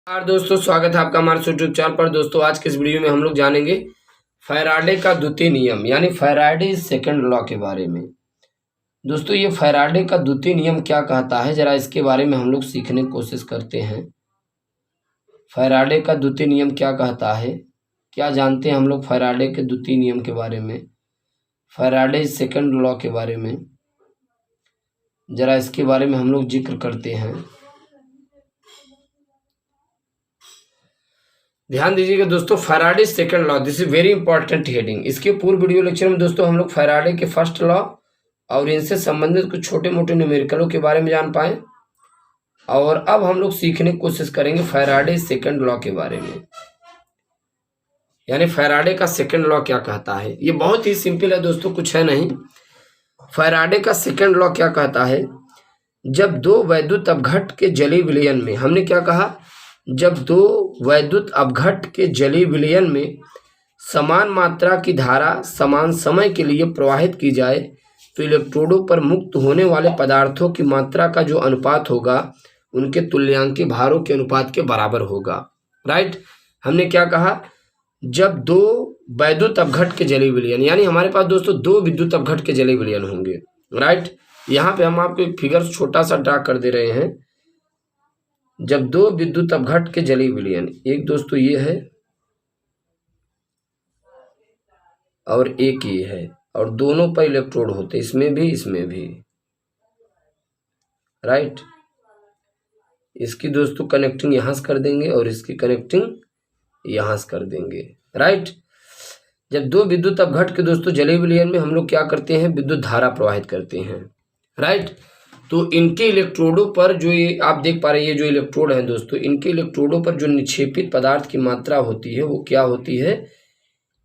नमस्कार दोस्तों, स्वागत है आपका हमारे यूट्यूब चैनल पर। दोस्तों आज के इस वीडियो में हम लोग जानेंगे फैराडे का द्वितीय नियम यानी फैराडे सेकंड लॉ के बारे में। दोस्तों ये फैराडे का द्वितीय नियम क्या कहता है, जरा इसके बारे में हम लोग सीखने की कोशिश करते हैं। फैराडे का द्वितीय नियम क्या कहता है, क्या जानते हैं हम लोग फैराडे के द्वितीय नियम के बारे में, फैराडे सेकंड लॉ के बारे में, जरा इसके बारे में हम लोग जिक्र करते हैं। ध्यान दीजिएगा दोस्तों, Faraday second law, this is very important heading. इसके पूर्व वीडियो लेक्चर में दोस्तों हम लोग फैराडे के फर्स्ट लॉ और इनसे संबंधित कुछ छोटे मोटे न्यूमेरिकलों के बारे में जान पाए, और अब हम लोग सीखने की कोशिश करेंगे फैराडे सेकंड लॉ के बारे में, यानी फैराडे का सेकंड लॉ क्या कहता है। ये बहुत ही सिंपल है दोस्तों, कुछ है नहीं। फैराडे का सेकंड लॉ क्या कहता है, जब दो वैद्युत अपघट के जलीय विलयन में, हमने क्या कहा, जब दो वैद्युत अपघट के जलीय विलयन में समान मात्रा की धारा समान समय के लिए प्रवाहित की जाए तो इलेक्ट्रोडों पर मुक्त होने वाले पदार्थों की मात्रा का जो अनुपात होगा उनके तुल्यांकी भारों के अनुपात के बराबर होगा। राइट, हमने क्या कहा, जब दो वैद्युत अपघट के जलीय विलयन, यानी हमारे पास दोस्तों दो विद्युत अपघट के जलीय विलयन होंगे। राइट, यहाँ पे हम आपको एक फिगर छोटा सा ड्रा कर दे रहे हैं। जब दो विद्युत अपघट के जलीय विलयन, एक दोस्तों ये है और एक ये है, और दोनों पर इलेक्ट्रोड होते, इसमें भी इसमें भी। राइट, इसकी दोस्तों कनेक्टिंग यहां से कर देंगे और इसकी कनेक्टिंग यहां से कर देंगे। राइट, जब दो विद्युत अपघट के दोस्तों जलीय विलयन में हम लोग क्या करते हैं, विद्युत धारा प्रवाहित करते हैं। राइट, तो इनके इलेक्ट्रोडों पर जो ये आप देख पा रहे हैं, ये जो इलेक्ट्रोड हैं दोस्तों, इनके इलेक्ट्रोडों पर जो निक्षेपित पदार्थ की मात्रा होती है वो क्या होती है,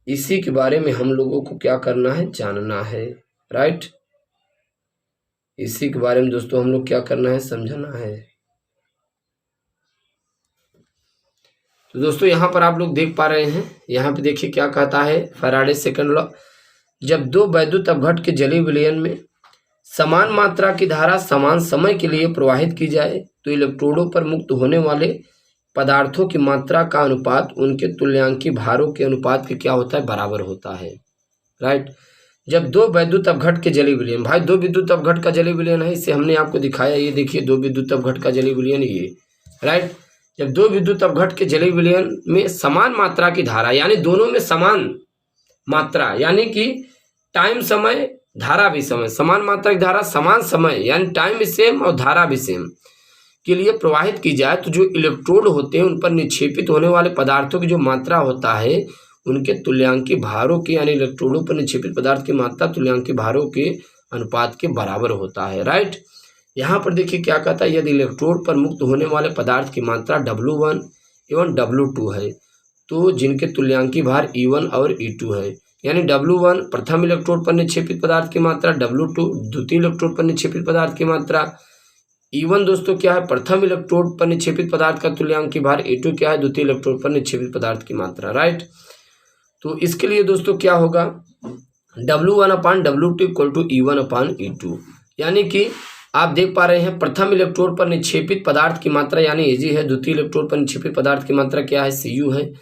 इसी के बारे में हम लोगों को क्या करना है, जानना है। राइट, इसी के बारे में दोस्तों हम लोग क्या करना है, समझना है। तो दोस्तों यहाँ पर आप लोग देख पा रहे हैं, यहाँ पे देखिए क्या कहता है फैराडे सेकंड लॉ, जब दो वैद्युत अपघट के जलीय विलयन में समान मात्रा की धारा समान समय के लिए प्रवाहित की जाए तो इलेक्ट्रोडों पर मुक्त होने वाले पदार्थों की मात्रा का अनुपात उनके तुल्यांकी भारों के अनुपात के क्या होता है, बराबर होता है। राइट, जब दो वैद्युत अपघट के जलीय विलयन, भाई दो विद्युत अपघट का जलीय विलयन है, इसे हमने आपको दिखाया, ये देखिए दो विद्युत अपघट का जलीय विलयन ये। राइट, जब दो विद्युत अपघट के जलीय विलयन में समान मात्रा की धारा, यानी दोनों में समान मात्रा, यानी कि टाइम समय धारा भी समय, समान मात्रा की धारा समान समय, यानी टाइम भी सेम और धारा भी सेम के लिए प्रवाहित की जाए तो जो इलेक्ट्रोड होते हैं उन पर निक्षेपित होने वाले पदार्थों की जो मात्रा होता है उनके तुल्यांकी भारों के, यानी इलेक्ट्रोडों पर निक्षेपित पदार्थ की मात्रा तुल्यांकी भारों के अनुपात के बराबर होता है। राइट, यहाँ पर देखिए क्या कहता है, यदि इलेक्ट्रोड पर मुक्त होने वाले पदार्थ की मात्रा W1 एवं W2 है तो जिनके तुल्यांकी भार E1 और E2 है, यानी W1 प्रथम इलेक्ट्रोड पर निक्षेपित पदार्थ की मात्रा, W2 द्वितीय इलेक्ट्रोड पर निक्षेपित पदार्थ की मात्रा, E1 दोस्तों क्या है, प्रथम इलेक्ट्रोड पर निक्षेपित पदार्थ का तुल्यांकी भार, E2 क्या है, द्वितीय इलेक्ट्रोड पर निक्षेपित पदार्थ की मात्रा। राइट, तो इसके लिए दोस्तों क्या होगा, W1/W2 इक्वल टू E1/E2, यानी कि आप देख पा रहे हैं प्रथम इलेक्ट्रोड पर निक्षेपित पदार्थ की मात्रा यानी Ag है, द्वितीय इलेक्ट्रोड पर निक्षेपित पदार्थ की मात्रा क्या है, Cu है,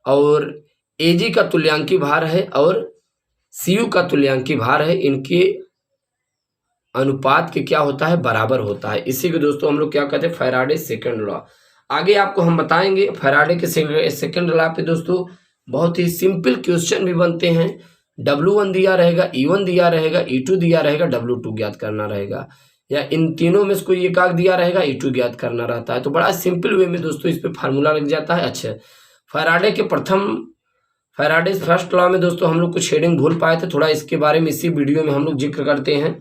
और Ag का तुल्यांकी भार है और Cu का तुल्यांकी भार है, इनके अनुपात के क्या होता है, बराबर होता है। इसी को दोस्तों हम लोग क्या कहते हैं, फैराडे सेकंड लॉ। आगे आपको हम बताएंगे फैराडे के सेकंड लॉ पे दोस्तों बहुत ही सिंपल क्वेश्चन भी बनते हैं। W1 दिया रहेगा, E1 दिया रहेगा, E2 दिया रहेगा, W2 ज्ञात करना रहेगा, या इन तीनों में से कोई एक आग दिया रहेगा, E2 ज्ञात करना रहता है। तो बड़ा सिंपल वे में दोस्तों इस पे फार्मूला लग जाता है। अच्छा, फैराडे फर्स्ट लॉ में दोस्तों हम लोग कुछ शेडिंग भूल पाए थे, थोड़ा इसके बारे में इसी वीडियो में हम लोग जिक्र करते हैं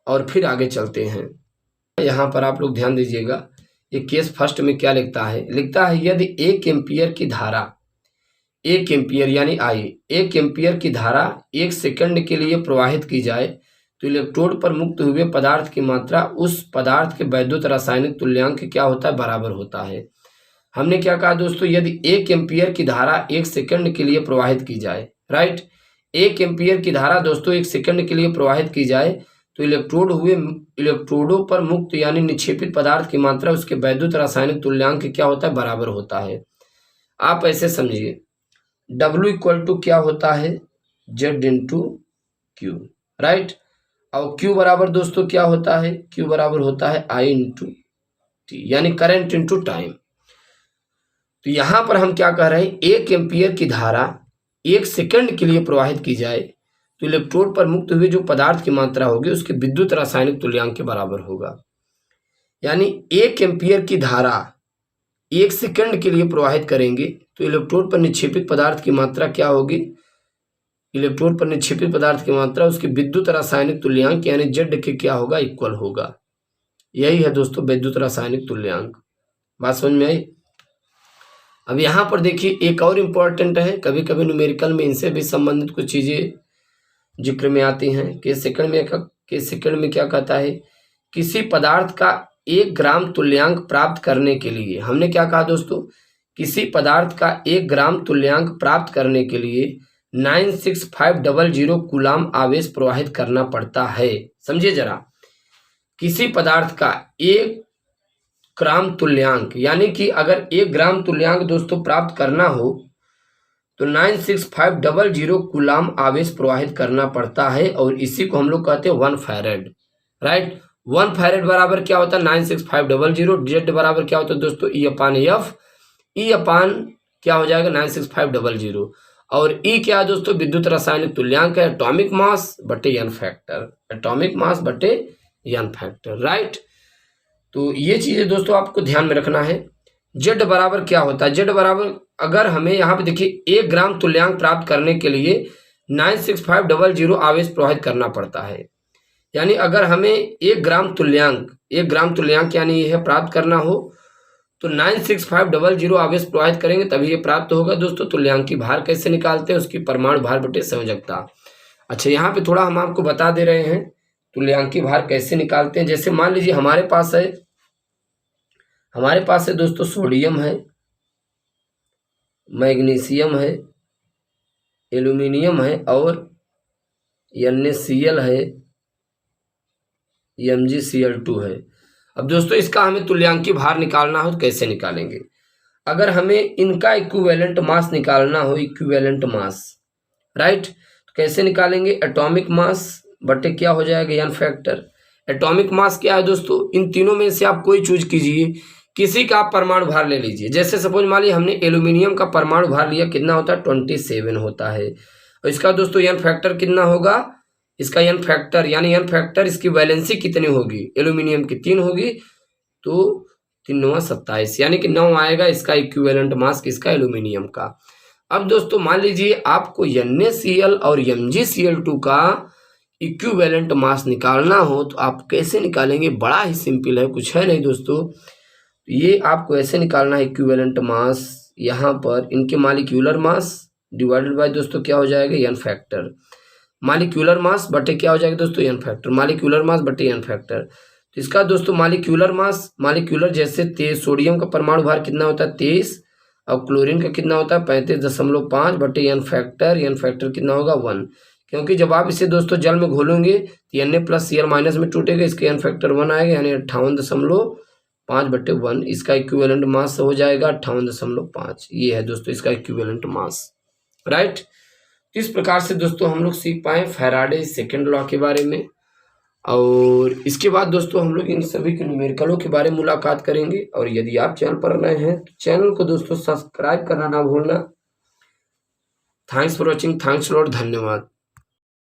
और फिर आगे चलते हैं। यहाँ पर आप लोग ध्यान दीजिएगा, ये केस फर्स्ट में क्या लिखता है, यदि 1 एम्पियर की धारा, 1 एम्पियर यानी I, 1 एम्पियर की धारा 1 सेकंड के लिए प्रवाहित की जाए तो इलेक्ट्रोड पर मुक्त हुए पदार्थ की मात्रा उस पदार्थ के वैद्युत रासायनिक तुल्यांक क्या होता है, बराबर होता है। हमने क्या कहा दोस्तों, यदि 1 एम्पियर की धारा 1 सेकंड के लिए प्रवाहित की जाए। राइट, 1 एम्पियर की धारा दोस्तों 1 सेकंड के लिए प्रवाहित की जाए तो इलेक्ट्रोडों पर मुक्त यानी निक्षेपित पदार्थ की मात्रा उसके वैद्युत रासायनिक तुल्यांक के क्या होता है, बराबर होता है। आप ऐसे समझिए, W इक्वल टू क्या होता है, Z इंटू क्यू, राइट। और Q बराबर दोस्तों क्या होता है, Q बराबर होता है I इंटू टी, यानी करंट इंटू टाइम। तो यहां पर हम क्या कह रहे हैं, 1 एम्पियर की धारा 1 सेकंड के लिए प्रवाहित की जाए तो इलेक्ट्रोड पर मुक्त हुए जो पदार्थ की मात्रा होगी उसके विद्युत रासायनिक तुल्यांक के बराबर होगा। यानी 1 एम्पियर की धारा 1 सेकंड के लिए प्रवाहित करेंगे तो इलेक्ट्रोड पर निक्षेपित पदार्थ की मात्रा क्या होगी, इलेक्ट्रोड पर निक्षेपित पदार्थ की मात्रा उसके विद्युत रासायनिक तुल्यांक यानी Z के क्या होगा, इक्वल होगा। यही है दोस्तों विद्युत रासायनिक तुल्यांक। बात समझ में आई। अब यहाँ पर देखिए एक और इम्पोर्टेंट है, कभी कभी न्यूमेरिकल में इनसे भी संबंधित कुछ चीज़ें जिक्र में आती हैं। कि सेकंड में क्या कहता है, किसी पदार्थ का 1 ग्राम तुल्यांक प्राप्त करने के लिए, हमने क्या कहा दोस्तों, किसी पदार्थ का 1 ग्राम तुल्यांक प्राप्त करने के लिए 96500 कूलाम आवेश प्रवाहित करना पड़ता है। समझिए जरा, किसी पदार्थ का 1 ग्राम तुल्यांक, यानी कि अगर 1 ग्राम तुल्यांक दोस्तों प्राप्त करना हो तो 96500 कूलाम आवेश प्रवाहित करना पड़ता है, और इसी को हम लोग कहते हैं 1 फैरेड, राइट। 1 फैरेड बराबर क्या होता है, 96500। Z बराबर क्या होता है दोस्तों, E अपान F, E अपान क्या हो जाएगा 96500, और E क्या है दोस्तों, विद्युत रासायनिक तुल्यांक है, एटॉमिक मास बटे n फैक्टर, एटॉमिक मास बटे n फैक्टर, राइट। तो ये चीजें दोस्तों आपको ध्यान में रखना है। Z बराबर क्या होता है, Z बराबर अगर हमें यहाँ पे देखिए 1 ग्राम तुल्यांक प्राप्त करने के लिए 96500 आवेश प्रवाहित करना पड़ता है। यानी अगर हमें 1 ग्राम तुल्यांक यानी यह प्राप्त करना हो तो 96500 आवेश प्रवाहित करेंगे तभी ये प्राप्त होगा दोस्तों। तुल्यांक की भार कैसे निकालते हैं, उसकी परमाणु भार बटे संयोजकता। अच्छा, यहाँ पे थोड़ा हम आपको बता दे रहे हैं तुल्यांक की भार कैसे निकालते हैं। जैसे मान लीजिए हमारे पास है दोस्तों सोडियम है, मैग्नीशियम है, एल्यूमिनियम है और NaCl है, MgCl2 है। अब दोस्तों इसका हमें तुल्यांक की भार निकालना हो तो कैसे निकालेंगे, अगर हमें इनका इक्विवेलेंट मास निकालना हो, इक्विवेलेंट मास, राइट, तो कैसे निकालेंगे, एटॉमिक मास बटे क्या हो जाएगा n फैक्टर। एटॉमिक मास क्या है दोस्तों, इन तीनों में से आप कोई चूज कीजिए, किसी का आप परमाणु भार ले लीजिए। जैसे सपोज मान लीजिए हमने एल्यूमिनियम का परमाणु भार लिया, कितना होता है 27 होता है, और इसका दोस्तों n फैक्टर कितना होगा, इसका n फैक्टर यानी n फैक्टर इसकी वैलेंसी कितनी होगी, एल्यूमिनियम की 3 होगी, तो 3 9 27, यानी कि 9 आएगा इसका इक्विवेलेंट मास किसका, एल्यूमिनियम का। अब दोस्तों मान लीजिए आपको NaCl और MgCl2 का इक्विवेलेंट मास निकालना हो तो आप कैसे निकालेंगे, बड़ा ही सिंपल है, कुछ है नहीं दोस्तों। ये आपको ऐसे निकालना है, इक्विवेलेंट मास यहाँ पर इनके मालिक्यूलर मास डिवाइडेड बाय दोस्तों क्या हो जाएगा n फैक्टर, मालिक्यूलर मास बटे क्या हो जाएगा दोस्तों n फैक्टर, मालिक्यूलर मास बटे n फैक्टर। तो इसका दोस्तों मालिक्यूलर मास, मालिक्यूलर जैसे 23, सोडियम का परमाणु भार कितना होता है 23, और क्लोरीन का कितना होता है 35.5 बटे n फैक्टर कितना होगा 1, क्योंकि जब आप इसे दोस्तों जल में घोलोगे तो Na+Cl- में टूटेगा, इसके n फैक्टर 1 आएगा, यानी 58.5 बटे 1, इसका इक्विवेलेंट मास हो जाएगा 58.5। ये है दोस्तों इसका इक्विवेलेंट मास, राइट। इस प्रकार से दोस्तों हम लोग सीख पाए फैराडे सेकंड लॉ के बारे में, और इसके बाद दोस्तों हम लोग इन सभी के न्यूमेरिकलों के बारे में मुलाकात करेंगे। और यदि आप चैनल पर नए हैं तो चैनल को दोस्तों सब्सक्राइब करना ना भूलना। Thanks for watching, thanks lot, धन्यवाद।